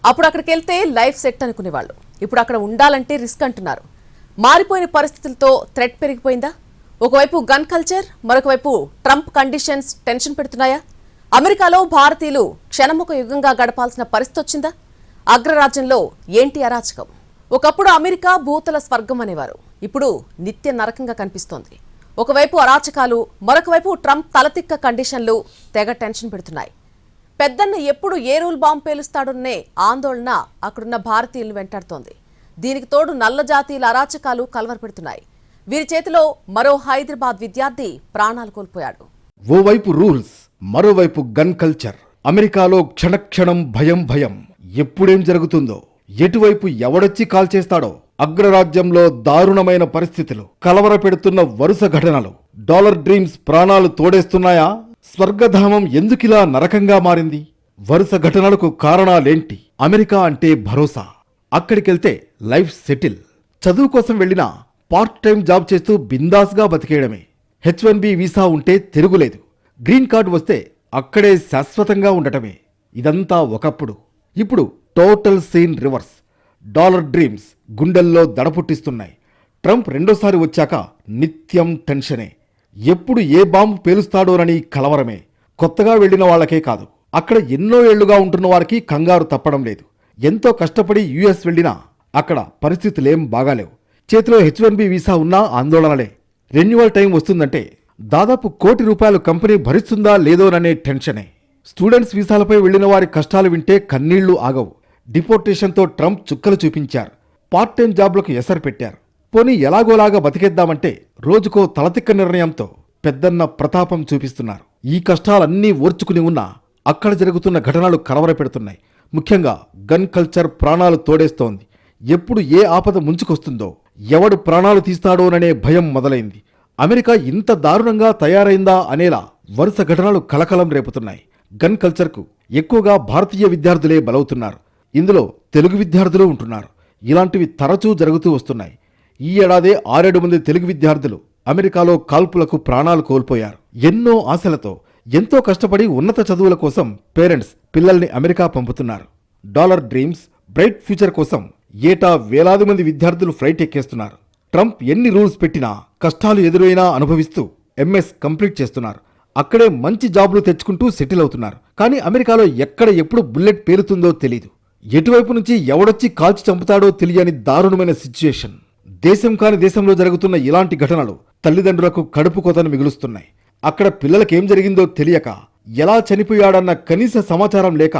అప్పుడు అక్కడికి వెళ్తే లైఫ్ సెట్ అనుకునేవాళ్ళు. ఇప్పుడు అక్కడ ఉండాలంటే రిస్క్ అంటున్నారు. మారిపోయిన పరిస్థితులతో థ్రెట్ పెరిగిపోయిందా? ఒకవైపు గన్ కల్చర్, మరొకవైపు ట్రంప్ కండిషన్స్ టెన్షన్ పెడుతున్నాయా? అమెరికాలో భారతీయులు క్షణముఖ యుగంగా గడపాల్సిన పరిస్థితి వచ్చిందా? అగ్రరాజ్యంలో ఏంటి అరాచకం? ఒకప్పుడు అమెరికా భూతల స్వర్గం అనేవారు. ఇప్పుడు నిత్య నరకంగా కనిపిస్తోంది. ఒకవైపు అరాచకాలు, మరొకవైపు ట్రంప్ తలతిక్క కండిషన్లు తెగ టెన్షన్ పెడుతున్నాయి. పెద్దన్న ఎప్పుడు ఏ రూల్ బాంబు పేలుస్తాడోనే ఆందోళన అక్కడున్న భారతీయులను వెంటాడుతోంది. దీనికి తోడు నల్ల జాతీయుల అరాచకాలు కలవరపెడుతున్నాయి. వీరి చేతిలో మరో హైదరాబాద్ విద్యార్థి ప్రాణాలు కోల్పోయాడు. ఓవైపు రూల్స్, మరోవైపు గన్ కల్చర్. అమెరికాలో క్షణక్షణం భయం భయం. ఎప్పుడేం జరుగుతుందో, ఎటువైపు ఎవడొచ్చి కాల్చేస్తాడో. అగ్రరాజ్యంలో దారుణమైన పరిస్థితులు, కలవరపెడుతున్న వరుస ఘటనలు. డాలర్ డ్రీమ్స్ ప్రాణాలు తోడేస్తున్నాయా? స్వర్గధామం ఎందుకిలా నరకంగా మారింది? వరుస ఘటనలకు కారణాలేంటి? అమెరికా అంటే భరోసా. అక్కడికెళ్తే లైఫ్ సెటిల్. చదువు కోసం వెళ్ళినా పార్ట్ టైం జాబ్ చేస్తూ బిందాస్గా బతికేయడమే. H1B వీసా ఉంటే తిరుగులేదు. గ్రీన్ కార్డు వస్తే అక్కడే శాశ్వతంగా ఉండటమే. ఇదంతా ఒకప్పుడు. ఇప్పుడు total scene reverse. Dollar dreams గుండెల్లో దడపుట్టిస్తున్నాయి. ట్రంప్ రెండోసారి వచ్చాక నిత్యం టెన్షనే. ఎప్పుడు ఏ బాంబు పేలుస్తాడోనని కలవరమే. కొత్తగా వెళ్లిన వాళ్లకే కాదు, అక్కడ ఎన్నో ఏళ్లుగా ఉంటున్న వారికి కంగారు తప్పడం లేదు. ఎంతో కష్టపడి యుఎస్ వెళ్లినా అక్కడ పరిస్థితులేం బాగాలేవు. చేతిలో H1B వీసా ఉన్నా ఆందోళనలే. రెన్యువల్ టైం వస్తుందంటే దాదాపు ₹1 కోటి కంపెనీ భరిస్తుందా లేదోననే టెన్షనే. స్టూడెంట్స్ వీసాలపై వెళ్లిన వారి కష్టాలు వింటే కన్నీళ్లు ఆగవు. డిపోర్టేషన్తో ట్రంప్ చుక్కలు చూపించారు. పార్ట్ టైం జాబ్లకు ఎసరు పెట్టారు. పోనీ ఎలాగోలాగా బతికేద్దామంటే రోజుకో తలతిక్క నిర్ణయంతో పెద్దన్న ప్రతాపం చూపిస్తున్నారు. ఈ కష్టాలన్నీ ఓర్చుకుని ఉన్నా అక్కడ జరుగుతున్న ఘటనలు కలవరపెడుతున్నాయి. ముఖ్యంగా గన్ కల్చర్ ప్రాణాలు తోడేస్తోంది. ఎప్పుడు ఏ ఆపద ముంచుకొస్తుందో, ఎవడు ప్రాణాలు తీస్తాడోననే భయం మొదలైంది. అమెరికా ఇంత దారుణంగా తయారైందా అనేలా వరుస ఘటనలు కలకలం రేపుతున్నాయి. గన్ కల్చర్కు ఎక్కువగా భారతీయ విద్యార్థులే బలవుతున్నారు. ఇందులో తెలుగు విద్యార్థులు ఉంటున్నారు. ఇలాంటివి తరచూ జరుగుతూ వస్తున్నాయి. ఈ ఏడాదే 6-7 మంది తెలుగు విద్యార్థులు అమెరికాలో కాల్పులకు ప్రాణాలు కోల్పోయారు. ఎన్నో ఆశలతో, ఎంతో కష్టపడి ఉన్నత చదువుల కోసం పేరెంట్స్ పిల్లల్ని అమెరికా పంపుతున్నారు. డాలర్ డ్రీమ్స్, బ్రైట్ ఫ్యూచర్ కోసం ఏటా వేలాది మంది విద్యార్థులు ఫ్లైట్ ఎక్కేస్తున్నారు. ట్రంప్ ఎన్ని రూల్స్ పెట్టినా, కష్టాలు ఎదురైనా అనుభవిస్తూ MS కంప్లీట్ చేస్తున్నారు. అక్కడే మంచి జాబ్లు తెచ్చుకుంటూ సెటిల్ అవుతున్నారు. కానీ అమెరికాలో ఎక్కడ ఎప్పుడు బుల్లెట్ పేలుతుందో తెలీదు. ఎటువైపు నుంచి ఎవడొచ్చి కాల్చి చంపుతాడో తెలియని దారుణమైన సిచ్యుయేషన్. దేశం కాని దేశంలో జరుగుతున్న ఇలాంటి ఘటనలు తల్లిదండ్రులకు కడుపు కోతను మిగులుస్తున్నాయి. అక్కడ పిల్లలకేం జరిగిందో తెలియక, ఎలా చనిపోయాడన్న కనీస సమాచారం లేక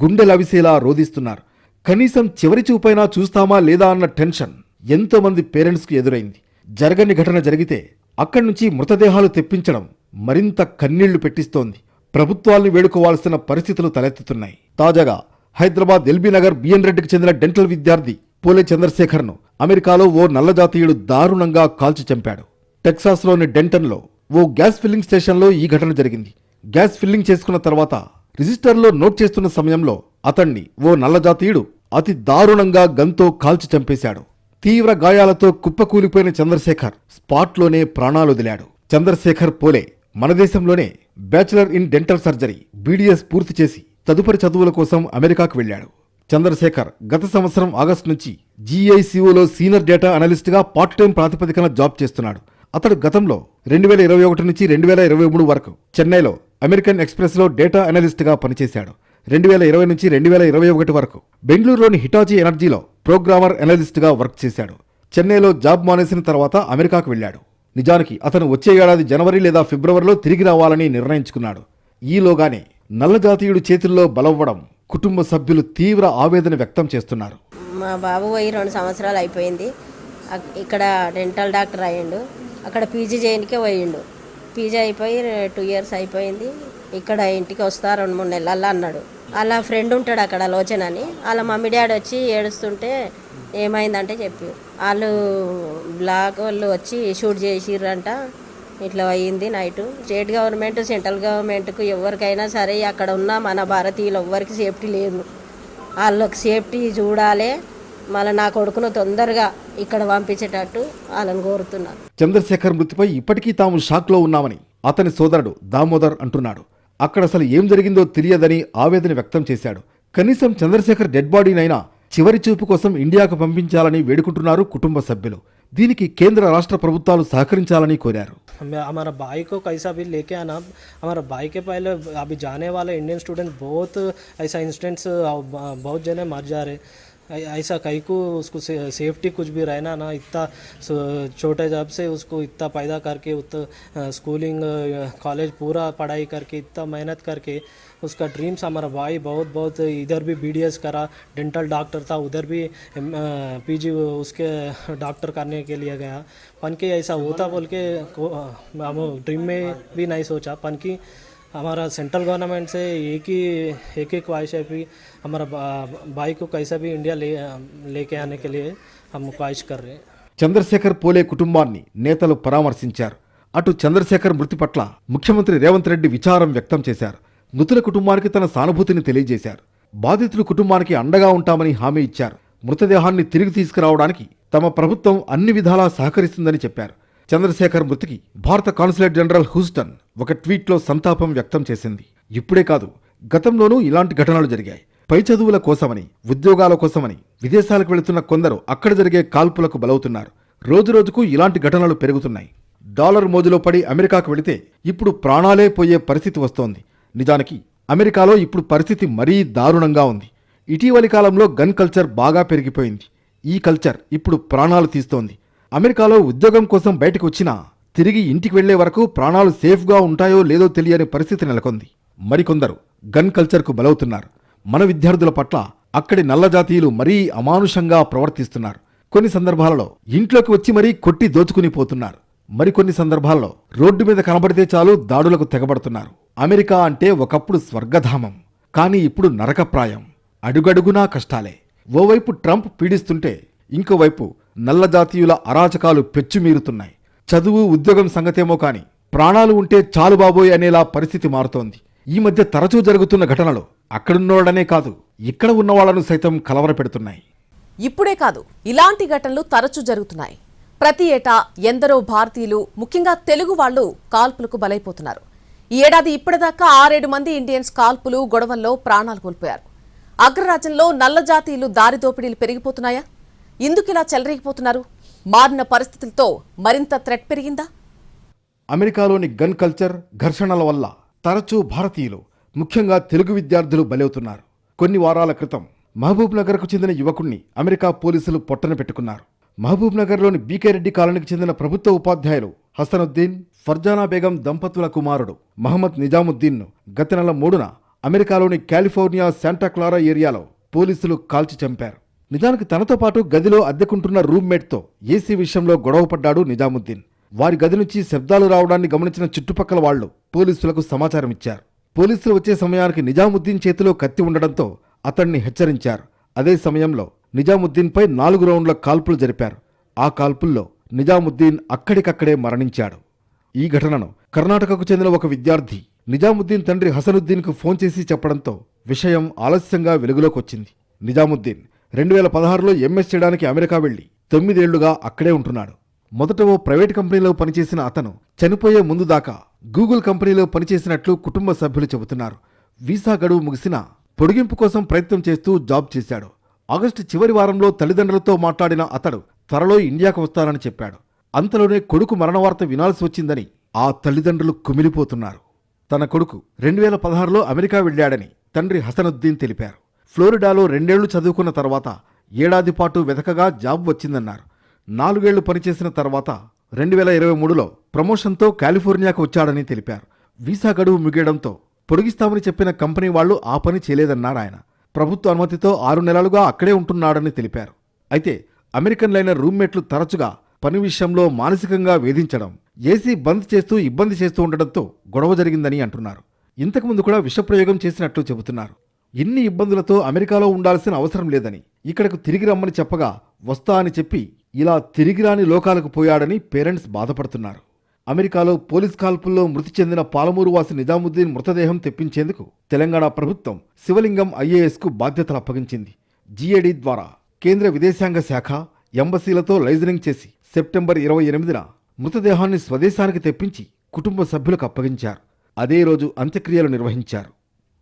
గుండెలవిసేలా రోధిస్తున్నారు. కనీసం చివరి చూపైనా చూస్తామా లేదా అన్న టెన్షన్ ఎంతో మంది పేరెంట్స్కి ఎదురైంది. జరగని ఘటన జరిగితే అక్కడి నుంచి మృతదేహాలు తెప్పించడం మరింత కన్నీళ్లు పెట్టిస్తోంది. ప్రభుత్వాల్ని వేడుకోవాల్సిన పరిస్థితులు తలెత్తుతున్నాయి. తాజాగా హైదరాబాద్ ఎల్బీ నగర్ బిఎన్ రెడ్డికి చెందిన డెంటల్ విద్యార్థి పోలే చంద్రశేఖర్ను అమెరికాలో ఓ నల్లజాతీయుడు దారుణంగా కాల్చి చంపాడు. టెక్సాస్లోని డెంటన్లో ఓ గ్యాస్ ఫిల్లింగ్ స్టేషన్లో ఈ ఘటన జరిగింది. గ్యాస్ ఫిల్లింగ్ చేసుకున్న తర్వాత రిజిస్టర్లో నోట్ చేస్తున్న సమయంలో అతన్ని ఓ నల్లజాతీయుడు అతి దారుణంగా గన్తో కాల్చి చంపేశాడు. తీవ్ర గాయాలతో కుప్పకూలిపోయిన చంద్రశేఖర్ స్పాట్లోనే ప్రాణాలొదిలాడు. చంద్రశేఖర్ పోలే మన దేశంలోనే bachelor in dental surgery BDS పూర్తి చేసి తదుపరి చదువుల కోసం అమెరికాకు వెళ్లాడు. చంద్రశేఖర్ గత సంవత్సరం ఆగస్టు నుంచి GICOలో సీనియర్ డేటా అనలిస్ట్గా పార్ట్ టైం ప్రాతిపదికన జాబ్ చేస్తున్నాడు. అతడు గతంలో 2021 నుంచి 2023 వరకు చెన్నైలో అమెరికన్ ఎక్స్ప్రెస్లో డేటా అనలిస్ట్గా పనిచేశాడు. 2020 నుంచి 2021 వరకు బెంగళూరులోని హిటాచీ ఎనర్జీలో ప్రోగ్రామర్ అనలిస్ట్గా వర్క్ చేశాడు. చెన్నైలో జాబ్ మానేసిన తర్వాత అమెరికాకు వెళ్లాడు. నిజానికి అతను వచ్చే ఏడాది జనవరి లేదా ఫిబ్రవరిలో తిరిగి రావాలని నిర్ణయించుకున్నాడు. ఈలోగానే నల్లజాతీయుడి చేతుల్లో బలవ్వడం కుటుంబ సభ్యులు తీవ్ర ఆవేదన వ్యక్తం చేస్తున్నారు. మా బాబు పోయి 2 సంవత్సరాలు అయిపోయింది. ఇక్కడ డెంటల్ డాక్టర్ అయ్యిండు. అక్కడ PG చేయనికే పోయిండు. PG అయిపోయి 2 years అయిపోయింది. ఇక్కడ ఇంటికి వస్తా 2-3 నెలల్లో అన్నాడు. వాళ్ళ ఫ్రెండ్ ఉంటాడు అక్కడ లోచన అని. వాళ్ళ మమ్మీ డాడీ వచ్చి ఏడుస్తుంటే ఏమైందంటే చెప్పి వాళ్ళు బ్లాక్ వాళ్ళు వచ్చి షూట్ చేసిర్రంట. ఇట్లా అయ్యింది నైటు. స్టేట్ గవర్నమెంట్, సెంట్రల్ గవర్నమెంట్కు ఎవరికైనా సరే అక్కడ ఉన్న మన భారతీయులు ఎవ్వరికి సేఫ్టీ లేదు. వాళ్ళకి సేఫ్టీ చూడాలి. మళ్ళీ నా కొడుకును తొందరగా ఇక్కడ పంపించేటట్టు వాళ్ళని కోరుతున్నారు. చంద్రశేఖర్ మృతిపై ఇప్పటికీ తాము షాక్లో ఉన్నామని అతని సోదరుడు దామోదర్ అంటున్నాడు. అక్కడ అసలు ఏం జరిగిందో తెలియదని ఆవేదన వ్యక్తం చేశాడు. కనీసం చంద్రశేఖర్ డెడ్ బాడీనైనా చివరి చూపు కోసం ఇండియాకు పంపించాలని వేడుకుంటున్నారు కుటుంబ సభ్యులు. దీనికి కేంద్ర రాష్ట్ర ప్రభుత్వాలు సహకరించాలని కోరారు. हमारा भाई को कैसा भी लेके आना, हमारा भाई के पहले अभी जाने वाले इंडियन स्टूडेंट बहुत ऐसा इंस्टेंट्स बहुत जने मर जा रहे, ऐसा कहीं को उसको सेफ्टी कुछ भी रहना ना, इतना छोटे जब से उसको इतना पैदा करके उतना स्कूलिंग कॉलेज पूरा पढ़ाई करके इतना मेहनत करके उसका ड्रीम्स, हमारा भाई बहुत इधर भी BDS करा, डेंटल डॉक्टर था, उधर भी PG उसके डॉक्टर करने के लिए गया. पन के ऐसा होता बोल के हम ड्रीम में भी नहीं सोचा. पन की हमारा सेंट्रल गवर्नमेंट से एक ही ख्वाहिश है कि हमारा भाई को कैसा भी इंडिया लेके आने के लिए हम ख्वाहिश कर रहे हैं. చంద్రశేఖర్ పోలే కుటుంబాన్ని నేతలు పరామర్శించారు. అటు చంద్రశేఖర్ మృతి పట్ల ముఖ్యమంత్రి రేవంత్ రెడ్డి విచారం వ్యక్తం చేశారు. మృతుల కుటుంబానికి తన సానుభూతిని తెలియజేశారు. బాధితుల కుటుంబానికి అండగా ఉంటామని హామీ ఇచ్చారు. మృతదేహాన్ని తిరిగి తీసుకురావడానికి తమ ప్రభుత్వం అన్ని విధాలా సహకరిస్తుందని చెప్పారు. చంద్రశేఖర్ మృతికి భారత కాన్సులేట్ జనరల్ హ్యూస్టన్ ఒక ట్వీట్లో సంతాపం వ్యక్తం చేసింది. ఇప్పుడే కాదు, గతంలోనూ ఇలాంటి ఘటనలు జరిగాయి. పై చదువుల కోసమని, ఉద్యోగాల కోసమని విదేశాలకు వెళుతున్న కొందరు అక్కడ జరిగే కాల్పులకు బలవుతున్నారు. రోజురోజుకు ఇలాంటి ఘటనలు పెరుగుతున్నాయి. డాలర్ మోజులో పడి అమెరికాకు వెళితే ఇప్పుడు ప్రాణాలే పోయే పరిస్థితి వస్తోంది. నిజానికి అమెరికాలో ఇప్పుడు పరిస్థితి మరీ దారుణంగా ఉంది. ఇటీవలి కాలంలో గన్ కల్చర్ బాగా పెరిగిపోయింది. ఈ కల్చర్ ఇప్పుడు ప్రాణాలు తీస్తోంది. అమెరికాలో ఉద్యోగం కోసం బయటకు వచ్చినా తిరిగి ఇంటికి వెళ్లే వరకు ప్రాణాలు సేఫ్గా ఉంటాయో లేదో తెలియని పరిస్థితి నెలకొంది. మరికొందరు గన్ కల్చర్కు బలవుతున్నారు. మన విద్యార్థుల పట్ల అక్కడి నల్ల జాతీయులు మరీ అమానుషంగా ప్రవర్తిస్తున్నారు. కొన్ని సందర్భాలలో ఇంట్లోకి వచ్చి మరీ కొట్టి దోచుకుని పోతున్నారు. మరికొన్ని సందర్భాల్లో రోడ్డు మీద కనబడితే చాలు దాడులకు తెగబడుతున్నారు. అమెరికా అంటే ఒకప్పుడు స్వర్గధామం, కానీ ఇప్పుడు నరకప్రాయం. అడుగడుగునా కష్టాలే. ఓవైపు ట్రంప్ పీడిస్తుంటే ఇంకోవైపు నల్ల జాతీయుల అరాచకాలు పెచ్చుమీరుతున్నాయి. చదువు ఉద్యోగం సంగతేమో కాని ప్రాణాలు ఉంటే చాలు బాబోయ్ అనేలా పరిస్థితి మారుతోంది. ఈ మధ్య తరచూ జరుగుతున్న ఘటనలు అక్కడున్నోడనే కాదు, ఇక్కడ ఉన్నవాళ్లను సైతం కలవరపెడుతున్నాయి. ఇప్పుడే కాదు, ఇలాంటి ఘటనలు తరచూ జరుగుతున్నాయి. ప్రతి ఏటా ఎందరో భారతీయులు, ముఖ్యంగా తెలుగు వాళ్లు కాల్పులకు బలైపోతున్నారు. ఈ ఏడాది ఇప్పటిదాకా 6-7 మంది ఇండియన్స్ కాల్పులు, గొడవల్లో ప్రాణాలు కోల్పోయారు. అగ్రరాజ్యంలో నల్ల జాతీయులు దారి దోపిడీలు పెరిగిపోతున్నాయా? ఇందుకిలా చెలరేగిపోతున్నారు? మారిన పరిస్థితులతో మరింత థ్రెట్ పెరిగిందా? అమెరికాలోని గన్ కల్చర్, ఘర్షణల వల్ల తరచూ భారతీయులు, ముఖ్యంగా తెలుగు విద్యార్థులు బలవుతున్నారు. కొన్ని వారాల క్రితం మహబూబ్ నగర్కు చెందిన యువకుణ్ణి అమెరికా పోలీసులు పొట్టన పెట్టుకున్నారు. మహబూబ్ నగర్లోని బీకే రెడ్డి కాలనీకి చెందిన ప్రభుత్వ ఉపాధ్యాయులు హసనుద్దీన్, ఫర్జానా బేగం దంపతుల కుమారుడు మహమ్మద్ నిజాముద్దీన్ను గత నెల 3న అమెరికాలోని కాలిఫోర్నియా శాంటా క్లారా ఏరియాలో పోలీసులు కాల్చి చంపారు. నిజానికి తనతో పాటు గదిలో అద్దెకుంటున్న రూమ్మేట్తో ఏసీ విషయంలో గొడవపడ్డాడు నిజాముద్దీన్. వారి గది నుంచి శబ్దాలు రావడాన్ని గమనించిన చుట్టుపక్కల వాళ్లు పోలీసులకు సమాచారం ఇచ్చారు. పోలీసులు వచ్చే సమయానికి నిజాముద్దీన్ చేతిలో కత్తి ఉండడంతో అతన్ని హెచ్చరించారు. అదే సమయంలో నిజాముద్దీన్పై 4 రౌండ్ల కాల్పులు జరిపారు. ఆ కాల్పుల్లో నిజాముద్దీన్ అక్కడికక్కడే మరణించాడు. ఈ ఘటనను కర్ణాటకకు చెందిన ఒక విద్యార్థి నిజాముద్దీన్ తండ్రి హసనుద్దీన్కు ఫోన్ చేసి చెప్పడంతో విషయం ఆలస్యంగా వెలుగులోకొచ్చింది. నిజాముద్దీన్ 2016లో MS చేయడానికి అమెరికా వెళ్లి 9 ఏళ్లుగా అక్కడే ఉంటున్నాడు. మొదట ఓ ప్రైవేట్ కంపెనీలో పనిచేసిన అతను చనిపోయే ముందు దాకా గూగుల్ కంపెనీలో పనిచేసినట్లు కుటుంబ సభ్యులు చెబుతున్నారు. వీసా గడువు ముగిసినా పొడిగింపు కోసం ప్రయత్నం చేస్తూ జాబ్ చేశాడు. ఆగస్టు చివరి వారంలో తల్లిదండ్రులతో మాట్లాడిన అతడు త్వరలో ఇండియాకు వస్తానని చెప్పాడు. అంతలోనే కొడుకు మరణవార్త వినాల్సి వచ్చిందని ఆ తల్లిదండ్రులు కుమిలిపోతున్నారు. తన కొడుకు 2016లో అమెరికా వెళ్లాడని తండ్రి హసనుద్దీన్ తెలిపారు. ఫ్లోరిడాలో 2 ఏళ్లు చదువుకున్న తర్వాత ఏడాది పాటు వెతకగా జాబ్ వచ్చిందన్నారు. 4 ఏళ్లు పనిచేసిన తర్వాత 2023లో ప్రమోషన్తో కాలిఫోర్నియాకు వచ్చాడని తెలిపారు. వీసా గడువు ముగియడంతో పొడిగిస్తామని చెప్పిన కంపెనీ వాళ్లు ఆ పని చేయలేదన్నారు ఆయన. ప్రభుత్వ అనుమతితో 6 నెలలుగా అక్కడే ఉంటున్నాడని తెలిపారు. అయితే అమెరికన్లైన రూమ్మేట్లు తరచుగా పని విషయంలో మానసికంగా వేధించడం, ఏసీ బంద్ చేస్తూ ఇబ్బంది చేస్తూ ఉండడంతో గొడవ జరిగిందని అంటున్నారు. ఇంతకుముందు కూడా విషప్రయోగం చేసినట్లు చెబుతున్నారు. ఇన్ని ఇబ్బందులతో అమెరికాలో ఉండాల్సిన అవసరం లేదని, ఇక్కడకు తిరిగి రమ్మని చెప్పగా వస్తా అని చెప్పి ఇలా తిరిగిరాని లోకాలకు పోయాడని పేరెంట్స్ బాధపడుతున్నారు. అమెరికాలో పోలీస్ కాల్పుల్లో మృతి చెందిన పాలమూరు వాసి నిజాముద్దీన్ మృతదేహం తెప్పించేందుకు తెలంగాణ ప్రభుత్వం శివలింగం IASకు బాధ్యతలు అప్పగించింది. GAD ద్వారా కేంద్ర విదేశాంగ శాఖ, ఎంబసీలతో లైజనింగ్ చేసి సెప్టెంబర్ 28న మృతదేహాన్ని స్వదేశానికి తెప్పించి కుటుంబ సభ్యులకు అప్పగించారు. అదే రోజు అంత్యక్రియలు నిర్వహించారు.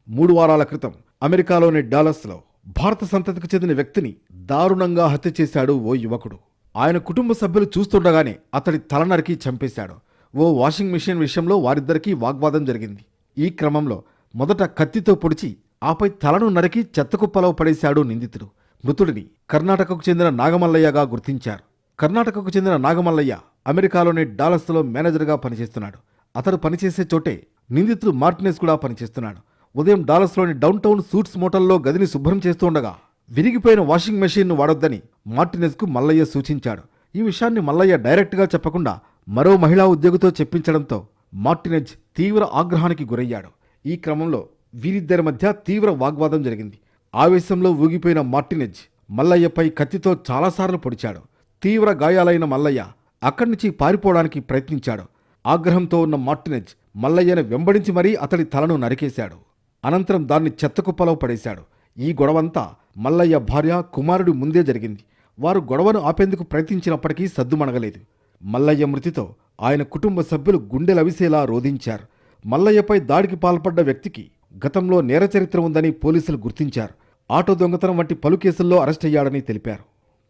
3 వారాల క్రితం అమెరికాలోని డాలస్లో భారత సంతతికి చెందిన వ్యక్తిని దారుణంగా హత్య చేశాడు ఓ యువకుడు. ఆయన కుటుంబ సభ్యులు చూస్తుండగానే అతడి తల నరికి చంపేశాడు. ఓ వాషింగ్ మిషన్ విషయంలో వారిద్దరికీ వాగ్వాదం జరిగింది. ఈ క్రమంలో మొదట కత్తితో పొడిచి ఆపై తలను నరికి చెత్తకుప్పలో పడేశాడు నిందితుడు. మృతుడిని కర్ణాటకకు చెందిన నాగమల్లయ్యగా గుర్తించారు. కర్ణాటకకు చెందిన నాగమల్లయ్య అమెరికాలోని డాలస్లో మేనేజర్గా పనిచేస్తున్నాడు. అతడు పనిచేసే చోటే నిందితుడు మార్టినెస్ కూడా పనిచేస్తున్నాడు. ఉదయం డాలస్లోని డౌన్టౌన్ సూట్స్ మోటల్లో గదిని శుభ్రం చేస్తుండగా విరిగిపోయిన వాషింగ్ మెషీన్ను వాడొద్దని మార్టినెస్కు మల్లయ్య సూచించాడు. ఈ విషయాన్ని మల్లయ్య డైరెక్ట్గా చెప్పకుండా మరో మహిళా ఉద్యోగితో చెప్పించడంతో మార్టినెజ్ తీవ్ర ఆగ్రహానికి గురయ్యాడు. ఈ క్రమంలో వీరిద్దరి మధ్య తీవ్ర వాగ్వాదం జరిగింది. ఆవేశంలో ఊగిపోయిన మార్టినెజ్ మల్లయ్యపై కత్తితో చాలాసార్లు పొడిచాడు. తీవ్ర గాయాలైన మల్లయ్య అక్కడి నుంచి పారిపోవడానికి ప్రయత్నించాడు. ఆగ్రహంతో ఉన్న మార్టినెజ్ మల్లయ్యను వెంబడించి మరీ అతడి తలను నరికేశాడు. అనంతరం దాన్ని చెత్తకుప్పలో పడేశాడు. ఈ గొడవంతా మల్లయ్య భార్య, కుమారుడి ముందే జరిగింది. వారు గొడవను ఆపేందుకు ప్రయత్నించినప్పటికీ సద్దుమణగలేదు. మల్లయ్య మృతితో ఆయన కుటుంబ సభ్యులు గుండెలవిసేలా రోధించారు. మల్లయ్యపై దాడికి పాల్పడ్డ వ్యక్తికి గతంలో నేర చరిత్ర ఉందని పోలీసులు గుర్తించారు. ఆటో దొంగతనం వంటి పలు కేసుల్లో అరెస్టయ్యాడని తెలిపారు.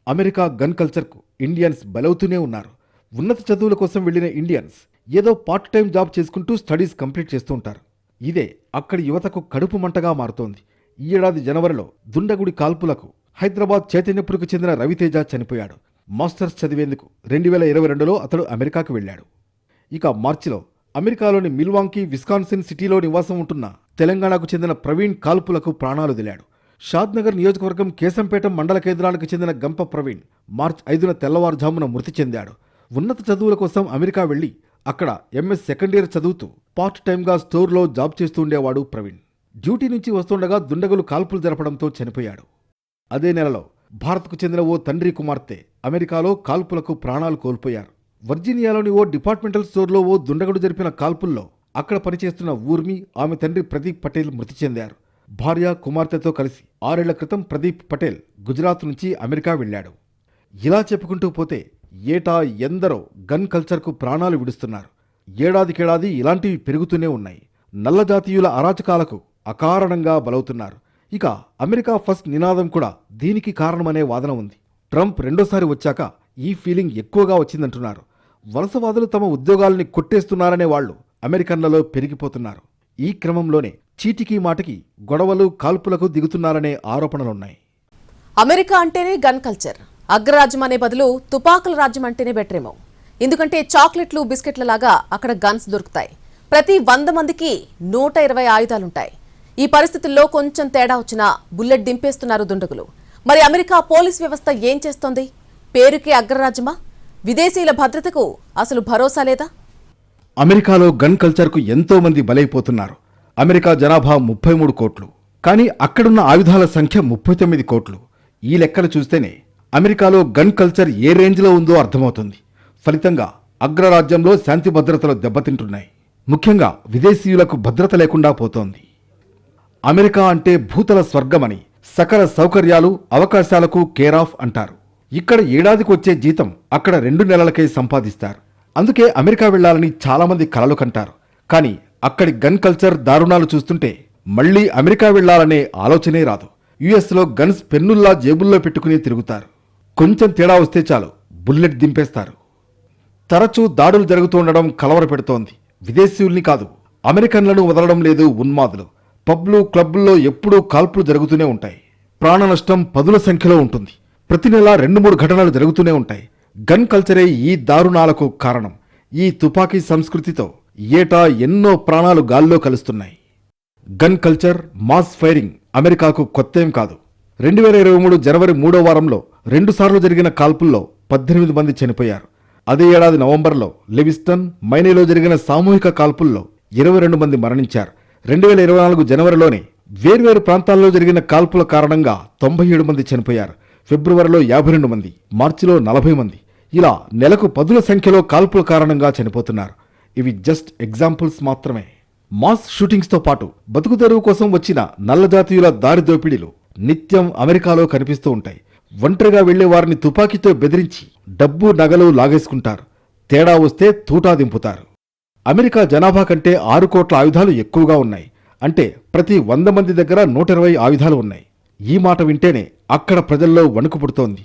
అమెరికా గన్ కల్చర్కు ఇండియన్స్ బలవుతూనే ఉన్నారు. ఉన్నత చదువుల కోసం వెళ్లిన ఇండియన్స్ ఏదో పార్ట్ టైం జాబ్ చేసుకుంటూ స్టడీస్ కంప్లీట్ చేస్తూ ఉంటారు. ఇదే అక్కడి యువతకు కడుపు మంటగా మారుతోంది. ఈ ఏడాది జనవరిలో దుండగుడి కాల్పులకు హైదరాబాద్ చైతన్యపురికి చెందిన రవితేజ చనిపోయాడు. మాస్టర్స్ చదివేందుకు 2022లో అతడు అమెరికాకు వెళ్ళాడు. ఇక మార్చిలో అమెరికాలోని మిల్వాంకీ, విస్కాన్సిన్ సిటీలో నివాసం ఉంటున్న తెలంగాణకు చెందిన ప్రవీణ్ కాల్పులకు ప్రాణాలు వదిలాడు. షాద్నగర్ నియోజకవర్గం కేశంపేట మండల కేంద్రానికి చెందిన గంప ప్రవీణ్ మార్చి 5న తెల్లవారుజామున మృతి చెందాడు. ఉన్నత చదువుల కోసం అమెరికా వెళ్లి అక్కడ ఎంఎస్ సెకండ్ ఇయర్ చదువుతూ పార్ట్ టైంగా స్టోర్లో జాబ్ చేస్తూ ఉండేవాడు ప్రవీణ్. డ్యూటీ నుంచి వస్తుండగా దుండగులు కాల్పులు జరపడంతో చనిపోయాడు. అదే నెలలో భారత్కు చెందిన ఓ తండ్రి కుమార్తె అమెరికాలో కాల్పులకు ప్రాణాలు కోల్పోయారు. వర్జీనియాలోని ఓ డిపార్ట్మెంటల్ స్టోర్లో ఓ దుండగుడు జరిపిన కాల్పుల్లో అక్కడ పనిచేస్తున్న ఊర్మి, ఆమె తండ్రి ప్రదీప్ పటేల్ మృతి చెందారు. భార్య, కుమార్తెతో కలిసి 6 ఏళ్ల క్రితం ప్రదీప్ పటేల్ గుజరాత్ నుంచి అమెరికా వెళ్ళాడు. ఇలా చెప్పుకుంటూ పోతే ఏటా ఎందరో గన్ కల్చర్కు ప్రాణాలు విడుస్తున్నారు. ఏడాదికేడాది ఇలాంటివి పెరుగుతూనే ఉన్నాయి. నల్ల జాతీయుల అరాచకాలకు అకారణంగా బలవుతున్నారు. ఇక అమెరికా ఫస్ట్ నినాదం కూడా దీనికి కారణమనే వాదన ఉంది. ట్రంప్ రెండోసారి వచ్చాక ఈ ఫీలింగ్ ఎక్కువగా వచ్చిందంటున్నారు. వలసవాదులు తమ ఉద్యోగాల్ని కొట్టేస్తున్నారనే వాళ్లు అమెరికన్లలో పెరిగిపోతున్నారు. ఈ క్రమంలోనే చీటికి మాటికి గొడవలు, కాల్పులకు దిగుతున్నారనే ఆరోపణలున్నాయి. అమెరికా అంటేనే గన్ కల్చర్, అగ్రరాజ్యం అనే బదులు తుపాకుల రాజ్యం అంటేనే బెటరేమో. ఎందుకంటే చాక్లెట్లు, బిస్కెట్ల లాగా అక్కడ గన్స్ దొరుకుతాయి. ప్రతి 100 మందికి 120 ఆయుధాలుంటాయి. ఈ పరిస్థితుల్లో కొంచెం తేడా వచ్చినా బుల్లెట్ దింపేస్తున్నారు దుండగులు. మరి అమెరికా పోలీస్ వ్యవస్థ ఏం చేస్తోంది? పేరుకే అగ్రరాజ్యమా? విదేశీయుల భద్రతకు అసలు భరోసా లేదా? అమెరికాలో గన్ కల్చర్కు ఎంతో మంది బలైపోతున్నారు. అమెరికా జనాభా 33 కోట్లు, కానీ అక్కడున్న ఆయుధాల సంఖ్య 39 కోట్లు. ఈ లెక్కలు చూస్తేనే అమెరికాలో గన్ కల్చర్ ఏ రేంజ్లో ఉందో అర్థమవుతుంది. ఫలితంగా అగ్రరాజ్యంలో శాంతి భద్రతలు దెబ్బతింటున్నాయి. ముఖ్యంగా విదేశీయులకు భద్రత లేకుండా పోతోంది. అమెరికా అంటే భూతల స్వర్గమని, సకల సౌకర్యాలు, అవకాశాలకు కేర్ ఆఫ్ అంటారు. ఇక్కడ ఏడాదికి వచ్చే జీతం అక్కడ 2 నెలలకే సంపాదిస్తారు. అందుకే అమెరికా వెళ్లాలని చాలామంది కలలు కంటారు. కానీ అక్కడి గన్ కల్చర్ దారుణాలు చూస్తుంటే మళ్లీ అమెరికా వెళ్లాలనే ఆలోచనే రాదు. యుఎస్లో గన్స్ పెన్నుల్లా జేబుల్లో పెట్టుకుని తిరుగుతారు. కొంచెం తేడా వస్తే చాలు బుల్లెట్ దింపేస్తారు. తరచూ దాడులు జరుగుతూ ఉండడం కలవరపెడుతోంది. విదేశీయుల్ని కాదు, అమెరికన్లను వదలడం లేదు ఉన్మాదులు. పబ్లు, క్లబ్బుల్లో ఎప్పుడూ కాల్పులు జరుగుతూనే ఉంటాయి. ప్రాణ నష్టం పదుల సంఖ్యలో ఉంటుంది. ప్రతి నెల 2-3 ఘటనలు జరుగుతూనే ఉంటాయి. గన్ కల్చరే ఈ దారుణాలకు కారణం. ఈ తుపాకీ సంస్కృతితో ఏటా ఎన్నో ప్రాణాలు గాల్లో కలుస్తున్నాయి. గన్ కల్చర్, మాస్ ఫైరింగ్ అమెరికాకు కొత్తేం కాదు. 2023 జనవరి 3వ వారంలో 2 సార్లు జరిగిన కాల్పుల్లో 18 మంది చనిపోయారు. అదే ఏడాది నవంబర్లో లెవిస్టన్, మైనేలో జరిగిన సామూహిక కాల్పుల్లో 22 మంది మరణించారు. 2024 జనవరిలోనే వేర్వేరు ప్రాంతాల్లో జరిగిన కాల్పుల కారణంగా 97 మంది చనిపోయారు. ఫిబ్రవరిలో 52 మంది, మార్చిలో 40 మంది. ఇలా నెలకు పదుల సంఖ్యలో కాల్పుల కారణంగా చనిపోతున్నారు. ఇవి జస్ట్ ఎగ్జాంపుల్స్ మాత్రమే. మాస్ షూటింగ్స్తో పాటు బతుకుదెరువు కోసం వచ్చిన నల్లజాతీయుల దారి దోపిడీలు నిత్యం అమెరికాలో కనిపిస్తూ ఉంటాయి. ఒంటరిగా వెళ్లే వారిని తుపాకీతో బెదిరించి డబ్బు, నగలు లాగేసుకుంటారు. తేడా వస్తే తూటా దింపుతారు. అమెరికా జనాభా కంటే 6 కోట్ల ఆయుధాలు ఎక్కువగా ఉన్నాయి. అంటే ప్రతి 100 మంది దగ్గర 120 ఆయుధాలు ఉన్నాయి. ఈ మాట వింటేనే అక్కడ ప్రజల్లో వణుకు పుడుతోంది.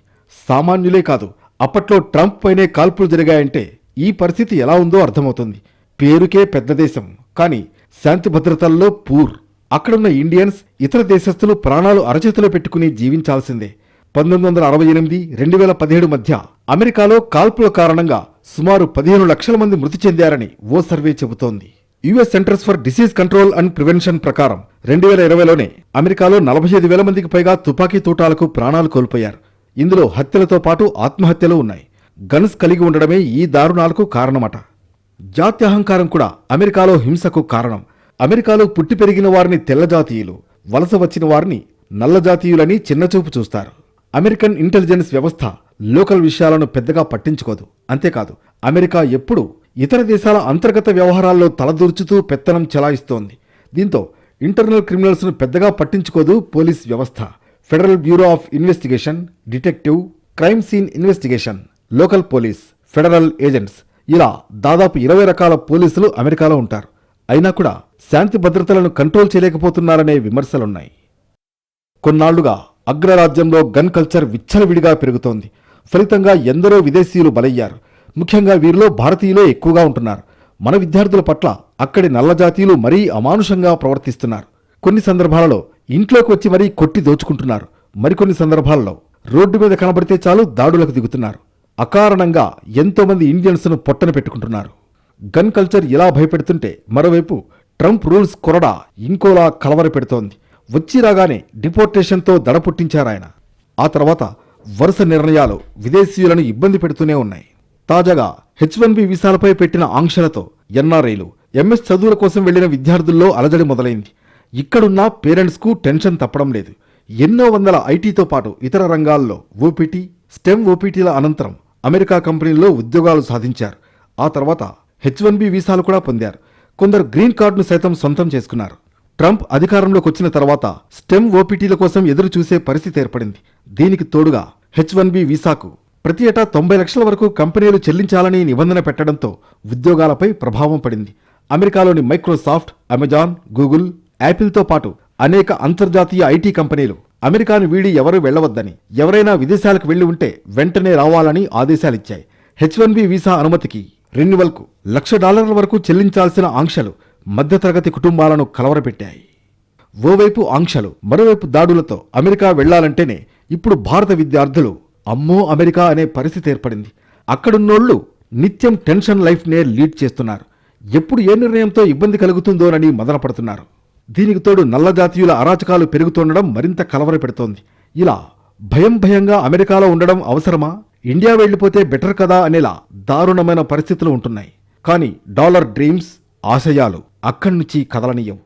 సామాన్యులే కాదు, అప్పట్లో ట్రంప్ పైనే కాల్పులు జరిగాయంటే ఈ పరిస్థితి ఎలా ఉందో అర్థమవుతుంది. పేరుకే పెద్ద దేశం, కానీ శాంతి భద్రతల్లో పూర్. అక్కడున్న ఇండియన్స్, ఇతర దేశస్థులు ప్రాణాలు అరచేతిలో పెట్టుకుని జీవించాల్సిందే. 1968, 2017 మధ్య అమెరికాలో కాల్పుల కారణంగా సుమారు 15 లక్షల మంది మృతి చెందారని ఓ సర్వే చెబుతోంది. US centres for disease control and prevention ప్రకారం 2020లోనే అమెరికాలో 45,000 మందికి పైగా తుపాకీ తూటాలకు ప్రాణాలు కోల్పోయారు. ఇందులో హత్యలతో పాటు ఆత్మహత్యలు ఉన్నాయి. గన్స్ కలిగి ఉండడమే ఈ దారుణాలకు కారణమట. జాత్యహంకారం కూడా అమెరికాలో హింసకు కారణం. అమెరికాలో పుట్టి పెరిగిన వారిని తెల్లజాతీయులు, వలస వచ్చిన వారిని నల్లజాతీయులని చిన్నచూపు చూస్తారు. అమెరికన్ ఇంటెలిజెన్స్ వ్యవస్థ లోకల్ విషయాలను పెద్దగా పట్టించుకోదు. అంతేకాదు, అమెరికా ఎప్పుడూ ఇతర దేశాల అంతర్గత వ్యవహారాల్లో తలదూర్చుతూ పెత్తనం చెలాయిస్తోంది. దీంతో ఇంటర్నల్ క్రిమినల్స్ను పెద్దగా పట్టించుకోదు పోలీస్ వ్యవస్థ. Federal Bureau of Investigation, detective, crime scene investigation, local police, federal agents, ఇలా దాదాపు 20 రకాల పోలీసులు అమెరికాలో ఉంటారు. అయినా కూడా శాంతి భద్రతలను కంట్రోల్ చేయలేకపోతున్నారనే విమర్శలున్నాయి. కొన్నాళ్లుగా అగ్రరాజ్యంలో గన్ కల్చర్ విచ్చలవిడిగా పెరుగుతోంది. ఫలితంగా ఎందరో విదేశీయులు బలయ్యారు. ముఖ్యంగా వీరిలో భారతీయులే ఎక్కువగా ఉంటున్నారు. మన విద్యార్థుల పట్ల అక్కడి నల్లజాతీయులు మరీ అమానుషంగా ప్రవర్తిస్తున్నారు. కొన్ని సందర్భాలలో ఇంట్లోకి వచ్చి మరీ కొట్టి దోచుకుంటున్నారు. మరికొన్ని సందర్భాలలో రోడ్డు మీద కనబడితే చాలు దాడులకు దిగుతున్నారు. అకారణంగా ఎంతో మంది ఇండియన్స్ను పొట్టన పెట్టుకుంటున్నారు. గన్ కల్చర్ ఇలా భయపెడుతుంటే మరోవైపు ట్రంప్ రూల్స్ కొరడా ఇంకోలా కలవర పెడుతోంది. వచ్చి రాగానే డిపోర్టేషన్తో దడ పుట్టించారాయన. ఆ తర్వాత వరుస నిర్ణయాలు విదేశీయులను ఇబ్బంది పెడుతూనే ఉన్నాయి. తాజాగా H1B వీసాలపై పెట్టిన ఆంక్షలతో ఎన్ఆర్ఐలు, ఎంఎస్ చదువుల కోసం వెళ్లిన విద్యార్థుల్లో అలజడి మొదలైంది. ఇక్కడున్న పేరెంట్స్కు టెన్షన్ తప్పడం లేదు. ఎన్నో వందల ఐటీతో పాటు ఇతర రంగాల్లో ఓపీటీ, స్టెమ్ ఓపీటీల అనంతరం అమెరికా కంపెనీల్లో ఉద్యోగాలు సాధించారు. ఆ తర్వాత H1B వీసాలు కూడా పొందారు. కొందరు గ్రీన్ కార్డును సైతం సొంతం చేసుకున్నారు. ట్రంప్ అధికారంలోకి వచ్చిన తర్వాత స్టెమ్ ఓపీటీల కోసం ఎదురు చూసే పరిస్థితి ఏర్పడింది. దీనికి తోడుగా H1B వీసాకు ప్రతి ఏటా 90 లక్షల వరకు కంపెనీలు చెల్లించాలని నిబంధన పెట్టడంతో ఉద్యోగాలపై ప్రభావం పడింది. అమెరికాలోని మైక్రోసాఫ్ట్, అమెజాన్, గూగుల్, యాపిల్తో పాటు అనేక అంతర్జాతీయ ఐటీ కంపెనీలు అమెరికాను వీడి ఎవరూ వెళ్లవద్దని, ఎవరైనా విదేశాలకు వెళ్లి ఉంటే వెంటనే రావాలని ఆదేశాలిచ్చాయి. H1B వీసా అనుమతికి రెన్యువల్కు $1,00,000 వరకు చెల్లించాల్సిన ఆంక్షలు మధ్యతరగతి కుటుంబాలను కలవరపెట్టాయి. ఓవైపు ఆంక్షలు, మరోవైపు దాడులతో అమెరికా వెళ్లాలంటేనే ఇప్పుడు భారత విద్యార్థులు అమ్మో అమెరికా అనే పరిస్థితి ఏర్పడింది. అక్కడున్నోళ్లు నిత్యం టెన్షన్ లైఫ్నే లీడ్ చేస్తున్నారు. ఎప్పుడు ఏ నిర్ణయంతో ఇబ్బంది కలుగుతుందోనని మదనపడుతున్నారు. దీనికి తోడు నల్లజాతీయుల అరాచకాలు పెరుగుతుండడం మరింత కలవర పెడుతోంది. ఇలా భయంగా అమెరికాలో ఉండడం అవసరమా, ఇండియా వెళ్లిపోతే బెటర్ కదా అనేలా దారుణమైన పరిస్థితులు ఉంటున్నాయి. కానీ డాలర్ డ్రీమ్స్, ఆశయాలు అక్కడి నుంచి కదలనీయవు.